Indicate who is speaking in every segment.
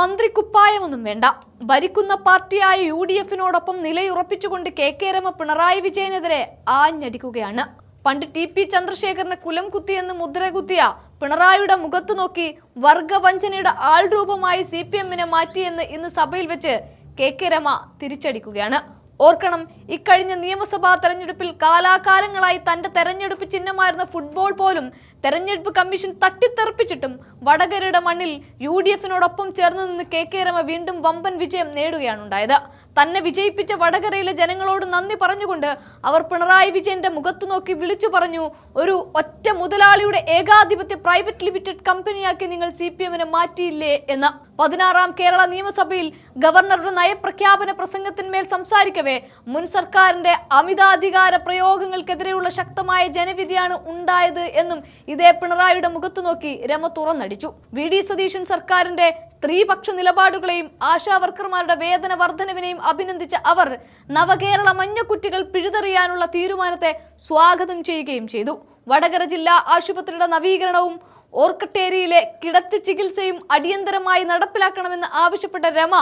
Speaker 1: മന്ത്രിക്കുപ്പായമൊന്നും വേണ്ട. ഭരിക്കുന്ന പാർട്ടിയായ UDF-നോടൊപ്പം നിലയുറപ്പിച്ചുകൊണ്ട് KK രമ പിണറായി വിജയനെതിരെ ആഞ്ഞടിക്കുകയാണ്. പണ്ട് TP ചന്ദ്രശേഖരനെ കുലം കുത്തിയെന്ന് മുദ്രകുത്തിയ പിണറായിയുടെ മുഖത്തു നോക്കി വർഗവഞ്ചനയുടെ ആൾരൂപമായി CPM-നെ മാറ്റിയെന്ന് ഇന്ന് സഭയിൽ വെച്ച് KK രമ തിരിച്ചടിക്കുകയാണ്. ഓർക്കണം, ഇക്കഴിഞ്ഞ നിയമസഭാ തെരഞ്ഞെടുപ്പിൽ കാലാകാലങ്ങളായി തന്റെ തെരഞ്ഞെടുപ്പ് ചിഹ്നമായിരുന്ന ഫുട്ബോൾ പോലും തെരഞ്ഞെടുപ്പ് കമ്മീഷൻ തട്ടിത്തെറിപ്പിച്ചിട്ടും വടകരയുടെ മണ്ണിൽ UDF-നോടൊപ്പം ചേർന്ന് നിന്ന് KK രമ വീണ്ടും വമ്പൻ വിജയം നേടുകയാണ് ഉണ്ടായത്. തന്നെ വിജയിപ്പിച്ച വടകരയിലെ ജനങ്ങളോട് നന്ദി പറഞ്ഞുകൊണ്ട് അവർ പിണറായി വിജയന്റെ മുഖത്തു നോക്കി വിളിച്ചു പറഞ്ഞു, ഒരു ഒറ്റ മുതലാളിയുടെ ഏകാധിപത്യ പ്രൈവറ്റ് ലിമിറ്റഡ് കമ്പനിയാക്കി നിങ്ങൾ CPM-നെ മാറ്റിയില്ലേ എന്ന്. 16-ാം കേരള നിയമസഭയിൽ ഗവർണറുടെ നയപ്രഖ്യാപന പ്രസംഗത്തിന്മേൽ സംസാരിക്കവേ മുൻ സർക്കാരിന്റെ അമിതാധികാര പ്രയോഗങ്ങൾക്കെതിരെയുള്ള ശക്തമായ ജനവിധിയാണ് ഉണ്ടായത് എന്നും ഇതേ പിണറായിയുടെ മുഖത്തു നോക്കി രമ തുറന്നടിച്ചു. VD സതീശൻ സർക്കാരിന്റെ സ്ത്രീപക്ഷ നിലപാടുകളെയും ആശാവർക്കർമാരുടെ വേതന വർധനവിനെയും അഭിനന്ദിച്ച അവർ നവകേരള മഞ്ഞക്കുറ്റികൾ പിഴുതെറിയാനുള്ള തീരുമാനത്തെ സ്വാഗതം ചെയ്യുകയും ചെയ്തു. വടകര ജില്ലാ ആശുപത്രിയുടെ നവീകരണവും ഓർക്കട്ടേരിയിലെ കിടത്തി ചികിത്സയും അടിയന്തരമായി നടപ്പിലാക്കണമെന്ന് ആവശ്യപ്പെട്ട രമ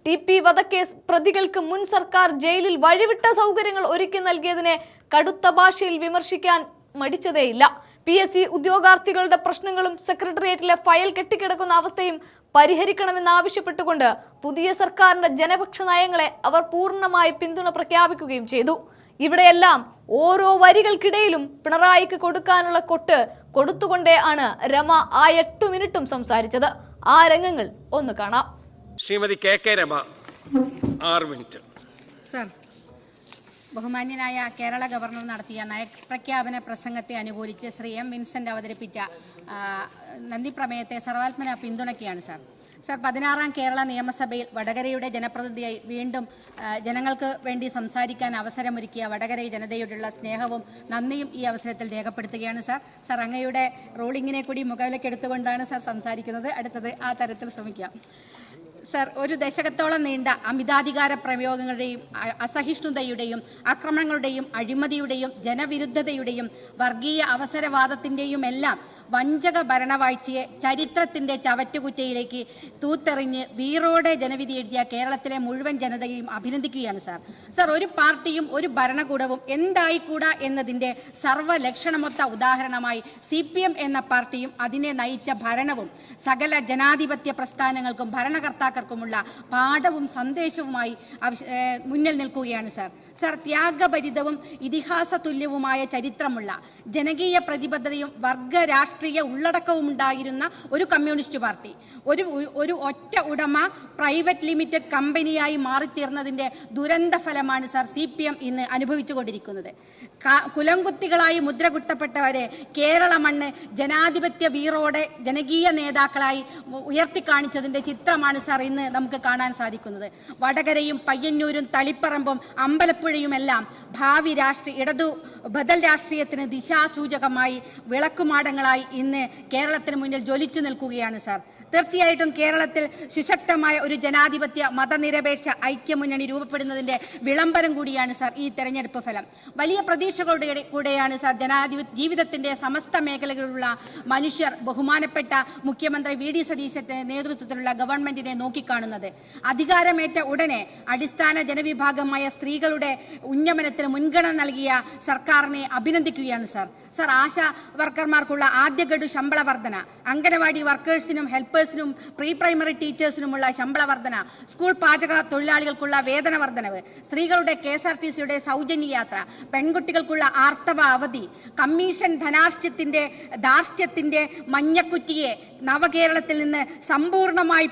Speaker 1: TP വധക്കേസ് പ്രതികൾക്ക് മുൻ സർക്കാർ ജയിലിൽ വഴിവിട്ട സൗകര്യങ്ങൾ ഒരുക്കി നൽകിയതിനെ കടുത്ത ഭാഷയിൽ വിമർശിക്കാൻ മടിച്ചതേയില്ല. PSC ഉദ്യോഗാർത്ഥികളുടെ പ്രശ്നങ്ങളും സെക്രട്ടേറിയറ്റിലെ ഫയൽ കെട്ടിക്കിടക്കുന്ന അവസ്ഥയും പരിഹരിക്കണമെന്നാവശ്യപ്പെട്ടുകൊണ്ട് പുതിയ സർക്കാരിന്റെ ജനപക്ഷ നയങ്ങളെ അവർ പൂർണ്ണമായി പിന്തുണ പ്രഖ്യാപിക്കുകയും ചെയ്തു. ഇവിടെയെല്ലാം ഓരോ വരികൾക്കിടയിലും പിണറായിക്ക് കൊടുക്കാനുള്ള കൊട്ട് കൊടുത്തുകൊണ്ടേ ആണ് രമ ആ 8 മിനിറ്റും സംസാരിച്ചത്. ആ രംഗങ്ങൾ ഒന്ന് കാണാം.
Speaker 2: Shrimati KK Rama 6 minute.
Speaker 3: Sir, ബഹുമാന്യനായ കേരള ഗവർണർ നടത്തിയ നയപ്രഖ്യാപന പ്രസംഗത്തെ അനുകൂലിച്ച് ശ്രീ M. വിൻസെന്റ് അവതരിപ്പിച്ച നന്ദി പ്രമേയത്തെ സർവാത്മന പിന്തുണയ്ക്കുകയാണ് സർ. 16-ാം കേരള നിയമസഭയിൽ വടകരയുടെ ജനപ്രതിനിധിയായി വീണ്ടും ജനങ്ങൾക്ക് വേണ്ടി സംസാരിക്കാൻ അവസരമൊരുക്കിയ വടകര ജനതയോടുള്ള സ്നേഹവും നന്ദിയും ഈ അവസരത്തിൽ രേഖപ്പെടുത്തുകയാണ് സർ. സർ, അങ്ങയുടെ റൂളിങ്ങിനെ കൂടി മുഖവിലക്കെടുത്തുകൊണ്ടാണ് സർ സംസാരിക്കുന്നത്. അടുത്തത് ആ തരത്തിൽ ശ്രമിക്കാം. സർ, ഒരു ദശകത്തോളം നീണ്ട അമിതാധികാര പ്രയോഗങ്ങളുടെയും അസഹിഷ്ണുതയുടെയും ആക്രമണങ്ങളുടെയും അഴിമതിയുടെയും ജനവിരുദ്ധതയുടെയും വർഗീയ അവസരവാദത്തിൻ്റെയും എല്ലാം വഞ്ചക ഭരണവാഴ്ചയെ ചരിത്രത്തിൻ്റെ ചവറ്റുകുറ്റയിലേക്ക് തൂത്തെറിഞ്ഞ് വീറോടെ ജനവിധി എഴുതിയ കേരളത്തിലെ മുഴുവൻ ജനതയെയും അഭിനന്ദിക്കുകയാണ് സാർ. സർ, ഒരു പാർട്ടിയും ഒരു ഭരണകൂടവും എന്തായിക്കൂടാ എന്നതിൻ്റെ സർവ്വലക്ഷണമൊത്ത ഉദാഹരണമായി CPM എന്ന പാർട്ടിയും അതിനെ നയിച്ച ഭരണവും സകല ജനാധിപത്യ പ്രസ്ഥാനങ്ങൾക്കും ഭരണകർത്താക്കൾക്കുമുള്ള പാഠവും സന്ദേശവുമായി മുന്നിൽ നിൽക്കുകയാണ് സാർ. സർ, ത്യാഗഭരിതവും ഇതിഹാസ തുല്യവുമായ ചരിത്രമുള്ള ജനകീയ പ്രതിബദ്ധതയും വർഗ രാഷ്ട്രീയ ഉള്ളടക്കവും ഉണ്ടായിരുന്ന ഒരു കമ്മ്യൂണിസ്റ്റ് പാർട്ടി ഒരു ഒറ്റ ഉടമ പ്രൈവറ്റ് ലിമിറ്റഡ് കമ്പനിയായി മാറിത്തീർന്നതിൻ്റെ ദുരന്ത ഫലമാണ് സർ CPM ഇന്ന് അനുഭവിച്ചുകൊണ്ടിരിക്കുന്നത്. കുലംകുത്തികളായി മുദ്രകുട്ടപ്പെട്ടവരെ കേരള മണ്ണ് ജനാധിപത്യ വീറോടെ ജനകീയ നേതാക്കളായി ഉയർത്തിക്കാണിച്ചതിൻ്റെ ചിത്രമാണ് സർ ഇന്ന് നമുക്ക് കാണാൻ സാധിക്കുന്നത്. വടകരയും പയ്യന്നൂരും തളിപ്പറമ്പും അമ്പലപ്പുഴയുമെല്ലാം ഭാവി ഇടതു ബദൽ രാഷ്ട്രീയത്തിന് ദിശാസൂചകമായി വിളക്കുമാടങ്ങളായി ഇന്ന് കേരളത്തിന് മുന്നിൽ ജ്വലിച്ചു നിൽക്കുകയാണ് സാർ. തീർച്ചയായിട്ടും കേരളത്തിൽ സുശക്തമായ ഒരു ജനാധിപത്യ മതനിരപേക്ഷ ഐക്യമുന്നണി രൂപപ്പെടുന്നതിൻ്റെ വിളംബരം കൂടിയാണ് സാർ ഈ തെരഞ്ഞെടുപ്പ് ഫലം. വലിയ പ്രതീക്ഷകളുടെ കൂടെയാണ് സാർ ജീവിതത്തിൻ്റെ സമസ്ത മേഖലകളിലുള്ള മനുഷ്യർ ബഹുമാനപ്പെട്ട മുഖ്യമന്ത്രി VD സതീശന്റെ നേതൃത്വത്തിലുള്ള ഗവൺമെന്റിനെ നോക്കിക്കാണുന്നത്. അധികാരമേറ്റ ഉടനെ അടിസ്ഥാന ജനവിഭാഗമായ സ്ത്രീകളുടെ ഉന്നമനത്തിന് മുൻഗണന നൽകിയ സർക്കാരിനെ അഭിനന്ദിക്കുകയാണ് സാർ. സർ, ആശാ വർക്കർമാർക്കുള്ള ആദ്യഗഡു ശമ്പള വർധന, അംഗനവാടി വർക്കേഴ്സിനും ഹെൽപ്പേഴ്സിനും പ്രീ പ്രൈമറി ടീച്ചേഴ്സിനുമുള്ള ശമ്പള വർധന, സ്കൂൾ പാചക തൊഴിലാളികൾക്കുള്ള വേതന വർധനവ്, സ്ത്രീകളുടെ KSRTCയുടെ സൗജന്യ യാത്ര, പെൺകുട്ടികൾക്കുള്ള ആർത്തവ അവധി, കമ്മീഷൻ ധാർഷ്ട്യത്തിന്റെ മഞ്ഞക്കുറ്റിയെ നവകേരളത്തിൽ നിന്ന് സമ്പൂർണമായി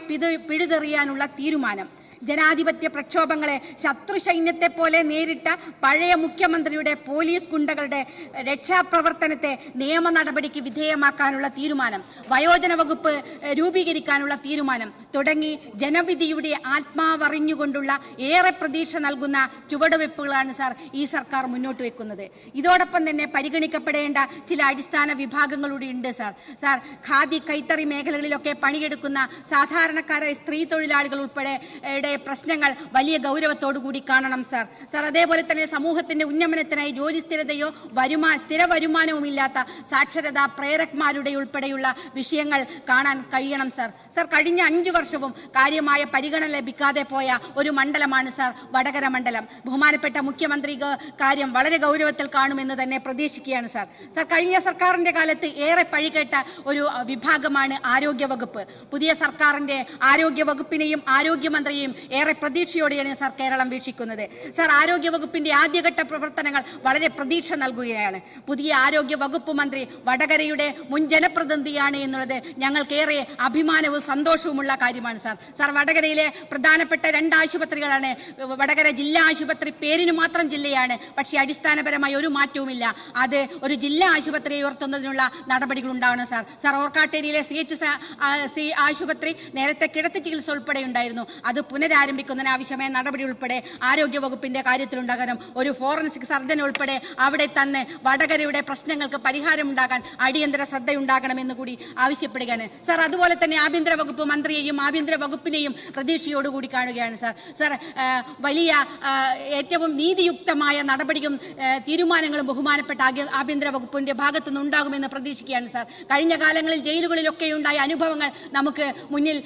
Speaker 3: പിഴുതെറിയാനുള്ള തീരുമാനം, ജനാധിപത്യ പ്രക്ഷോഭങ്ങളെ ശത്രുസൈന്യത്തെ പോലെ നേരിട്ട പഴയ മുഖ്യമന്ത്രിയുടെ പോലീസ് ഗുണ്ടകളുടെ രക്ഷാപ്രവർത്തനത്തെ നിയമ നടപടിക്ക് വിധേയമാക്കാനുള്ള തീരുമാനം, വയോജന വകുപ്പ് രൂപീകരിക്കാനുള്ള തീരുമാനം തുടങ്ങി ജനവിധിയുടെ ആത്മാവറിഞ്ഞുകൊണ്ടുള്ള ഏറെ പ്രതീക്ഷ നൽകുന്ന ചുവടുവെപ്പുകളാണ് സാർ ഈ സർക്കാർ മുന്നോട്ട് വെക്കുന്നത്. ഇതോടൊപ്പം തന്നെ പരിഗണിക്കപ്പെടേണ്ട ചില അടിസ്ഥാന വിഭാഗങ്ങളുടെ ഉണ്ട് സാർ. ഖാദി കൈത്തറി മേഖലകളിലൊക്കെ പണിയെടുക്കുന്ന സാധാരണക്കാരായ സ്ത്രീ തൊഴിലാളികൾ ഉൾപ്പെടെ പ്രശ്നങ്ങൾ വലിയ ഗൗരവത്തോടു കൂടി കാണണം സാർ. സാർ, അതേപോലെ തന്നെ സമൂഹത്തിന്റെ ഉന്നമനത്തിനായി ജോലി സ്ഥിരതയോ സ്ഥിര വരുമാനവും ഇല്ലാത്ത സാക്ഷരത പ്രേരക്മാരുടെ ഉൾപ്പെടെയുള്ള വിഷയങ്ങൾ കാണാൻ കഴിയണം സാർ. സാർ, കഴിഞ്ഞ 5 വർഷവും കാര്യമായ പരിഗണന ലഭിക്കാതെ പോയ ഒരു മണ്ഡലമാണ് സാർ വടകര മണ്ഡലം. ബഹുമാനപ്പെട്ട മുഖ്യമന്ത്രി കാര്യം വളരെ ഗൗരവത്തിൽ കാണുമെന്ന് തന്നെ പ്രതീക്ഷിക്കുകയാണ് സാർ. സാർ, കഴിഞ്ഞ സർക്കാരിന്റെ കാലത്ത് ഏറെ പഴികേട്ട ഒരു വിഭാഗമാണ് ആരോഗ്യ വകുപ്പ്. പുതിയ സർക്കാരിന്റെ ആരോഗ്യ വകുപ്പിനെയും ആരോഗ്യമന്ത്രിയെയും ഏറെ പ്രതീക്ഷയോടെയാണ് സാർ കേരളം വീക്ഷിക്കുന്നത്. സാർ, ആരോഗ്യ വകുപ്പിന്റെ ആദ്യഘട്ട പ്രവർത്തനങ്ങൾ വളരെ പ്രതീക്ഷ നൽകുകയാണ്. പുതിയ ആരോഗ്യ വകുപ്പ് മന്ത്രി വടകരയുടെ മുൻ ജനപ്രതിനിധിയാണ് എന്നുള്ളത് ഞങ്ങൾക്കേറെ അഭിമാനവും സന്തോഷവുമുള്ള കാര്യമാണ് സാർ. സാർ, വടകരയിലെ പ്രധാനപ്പെട്ട 2 ആശുപത്രികളാണ്. വടകര ജില്ലാ ആശുപത്രി പേരിന് മാത്രം ജില്ലയാണ്, പക്ഷേ അടിസ്ഥാനപരമായി ഒരു മാറ്റവുമില്ല. അത് ഒരു ജില്ലാ ആശുപത്രിയെ ഉയർത്തുന്നതിനുള്ള നടപടികൾ ഉണ്ടാവണം സാർ. സാർ, ഓർക്കാട്ടേരിയിലെ CHC ആശുപത്രി നേരത്തെ കിടത്തി ചികിത്സ ഉൾപ്പെടെ ഉണ്ടായിരുന്നു. അത് പുനരാരംഭിക്കുന്നതിന് ആവശ്യമായ നടപടി ഉൾപ്പെടെ ആരോഗ്യ വകുപ്പിന്റെ കാര്യത്തിലുണ്ടാകാനും ഒരു ഫോറൻസിക് സർജൻ ഉൾപ്പെടെ അവിടെ തന്നെ വടകരയുടെ പ്രശ്നങ്ങൾക്ക് പരിഹാരമുണ്ടാകാൻ അടിയന്തര ശ്രദ്ധയുണ്ടാകണമെന്ന് കൂടി ആവശ്യപ്പെടുകയാണ് സാർ. അതുപോലെ തന്നെ ആഭ്യന്തര വകുപ്പ് മന്ത്രിയെയും ആഭ്യന്തര വകുപ്പിനെയും പ്രതീക്ഷയോടുകൂടി കാണുകയാണ് സാർ. സാർ, വലിയ ഏറ്റവും നീതിയുക്തമായ നടപടിയും തീരുമാനങ്ങളും ബഹുമാനപ്പെട്ട ആഭ്യന്തര വകുപ്പിന്റെ ഭാഗത്തുനിന്ന് ഉണ്ടാകുമെന്ന് പ്രതീക്ഷിക്കുകയാണ് സാർ. കഴിഞ്ഞ കാലങ്ങളിൽ ജയിലുകളിലൊക്കെ ഉണ്ടായ അനുഭവങ്ങൾ നമുക്ക് മുന്നിൽ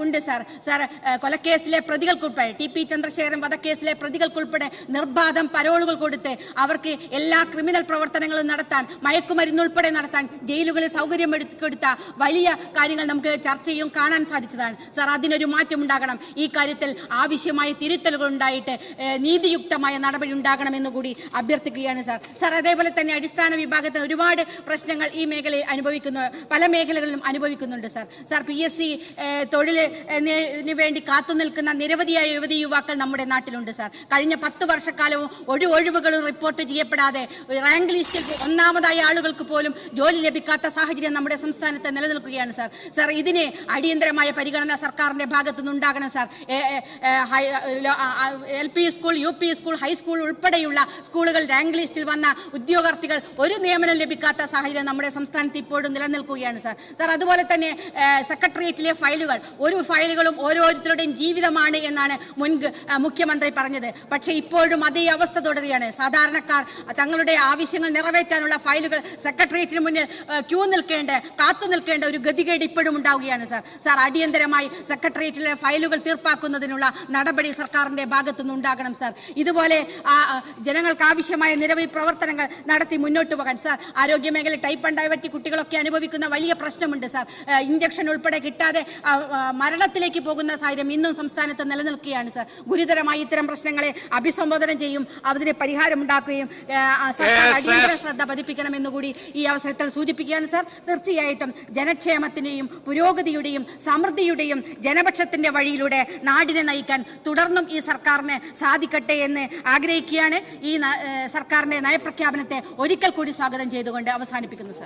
Speaker 3: ഉണ്ട് സാർ. സാർ, കൊലക്കേസിലെ പ്രതികൾക്കുൾപ്പെടെ TP ചന്ദ്രശേഖരൻ വധക്കേസിലെ പ്രതികൾക്കുൾപ്പെടെ നിർബാധം പരോളുകൾ കൊടുത്ത് അവർക്ക് എല്ലാ ക്രിമിനൽ പ്രവർത്തനങ്ങളും നടത്താൻ, മയക്കുമരുന്നുൾപ്പെടെ നടത്താൻ ജയിലുകളിൽ സൗകര്യം കൊടുത്ത വലിയ കാര്യങ്ങൾ നമുക്ക് ചർച്ചയും കാണാൻ സാധിച്ചതാണ് സാർ. അതിനൊരു മാറ്റം ഉണ്ടാകണം. ഈ കാര്യത്തിൽ ആവശ്യമായ തിരുത്തലുകൾ ഉണ്ടായിട്ട് നീതിയുക്തമായ നടപടി ഉണ്ടാകണമെന്ന് കൂടി അഭ്യർത്ഥിക്കുകയാണ് സാർ. സാർ, അതേപോലെ തന്നെ അടിസ്ഥാന വിഭാഗത്തിന് ഒരുപാട് പ്രശ്നങ്ങൾ ഈ മേഖലയിൽ പല മേഖലകളിലും അനുഭവിക്കുന്നുണ്ട് സാർ. സാർ, PSC തൊഴിലിന് വേണ്ടി കാത്തുനിൽക്കുന്ന നിരവധിയായ യുവതി യുവാക്കൾ നമ്മുടെ നാട്ടിലുണ്ട് സാർ. കഴിഞ്ഞ 10 വർഷക്കാലവും ഒരു ഒഴിവുകളും റിപ്പോർട്ട് ചെയ്യപ്പെടാതെ റാങ്ക് ലിസ്റ്റിൽ 1ാമതായ ആളുകൾക്ക് പോലും ജോലി ലഭിക്കാത്ത സാഹചര്യം നമ്മുടെ സംസ്ഥാനത്ത് നിലനിൽക്കുകയാണ് സാർ. സാർ, ഇതിന് അടിയന്തരമായ പരിഗണന സർക്കാരിന്റെ ഭാഗത്തുനിന്ന് ഉണ്ടാകണം sir. LP school, UP school, high school ഉൾപ്പെടെയുള്ള സ്കൂളുകൾ റാങ്ക് ലിസ്റ്റിൽ വന്ന ഉദ്യോഗാർത്ഥികൾ ഒരു നിയമനം ലഭിക്കാത്ത സാഹചര്യം നമ്മുടെ സംസ്ഥാനത്ത് ഇപ്പോഴും നിലനിൽക്കുകയാണ് സാർ. സാർ, അതുപോലെ തന്നെ സെക്രട്ടേറിയറ്റിലെ ഫയലുകളും ഓരോരുത്തരുടെയും ജീവിതമാണ് എന്നാണ് മുഖ്യമന്ത്രി പറഞ്ഞത്. പക്ഷേ ഇപ്പോഴും അതേ അവസ്ഥ തുടരുകയാണ്. സാധാരണക്കാർ തങ്ങളുടെ ആവശ്യങ്ങൾ നിറവേറ്റാനുള്ള ഫയലുകൾ സെക്രട്ടേറിയറ്റിന് മുന്നിൽ കാത്തു നിൽക്കേണ്ട ഒരു ഗതികേട് ഇപ്പോഴും ഉണ്ടാവുകയാണ് സാർ. സാർ, അടിയന്തരമായി സെക്രട്ടേറിയറ്റിലെ ഫയലുകൾ തീർപ്പാക്കുന്നതിനുള്ള നടപടി സർക്കാരിന്റെ ഭാഗത്തുനിന്ന് ഉണ്ടാകണം സാർ. ഇതുപോലെ ജനങ്ങൾക്ക് ആവശ്യമായ നിരവധി പ്രവർത്തനങ്ങൾ നടത്തി മുന്നോട്ട് പോകാൻ സാർ. ആരോഗ്യ മേഖല ടൈപ്പ് 1 ഡയബറ്റിക് കുട്ടികളൊക്കെ അനുഭവിക്കുന്ന വലിയ പ്രശ്നമുണ്ട് സാർ. ഇഞ്ചക്ഷൻ ഉൾപ്പെടെ കിട്ടാതെ മരണത്തിലേക്ക് പോകുന്ന സാഹചര്യം ഇന്നും സംസ്ഥാനത്ത് നിലനിൽക്കുകയാണ് സാർ. ഗുരുതരമായി ഇത്തരം പ്രശ്നങ്ങളെ അഭിസംബോധന ചെയ്യും, അതിന് പരിഹാരമുണ്ടാക്കുകയും സർക്കാർ അടിയന്തര ശ്രദ്ധ പതിപ്പിക്കണമെന്ന് കൂടി ഈ അവസരത്തിൽ സൂചിപ്പിക്കുകയാണ് സാർ. തീർച്ചയായിട്ടും ജനക്ഷേമത്തിന്റെയും പുരോഗതിയുടെയും സമൃദ്ധിയുടെയും ജനപക്ഷത്തിന്റെ വഴിയിലൂടെ നാടിനെ നയിക്കാൻ തുടർന്നും ഈ സർക്കാരിന് സാധിക്കട്ടെ എന്ന് ആഗ്രഹിക്കുകയാണ്. ഈ സർക്കാരിന്റെ നയപ്രഖ്യാപനത്തെ ഒരിക്കൽ കൂടി സ്വാഗതം ചെയ്തുകൊണ്ട് അവസാനിപ്പിക്കുന്നു സാർ.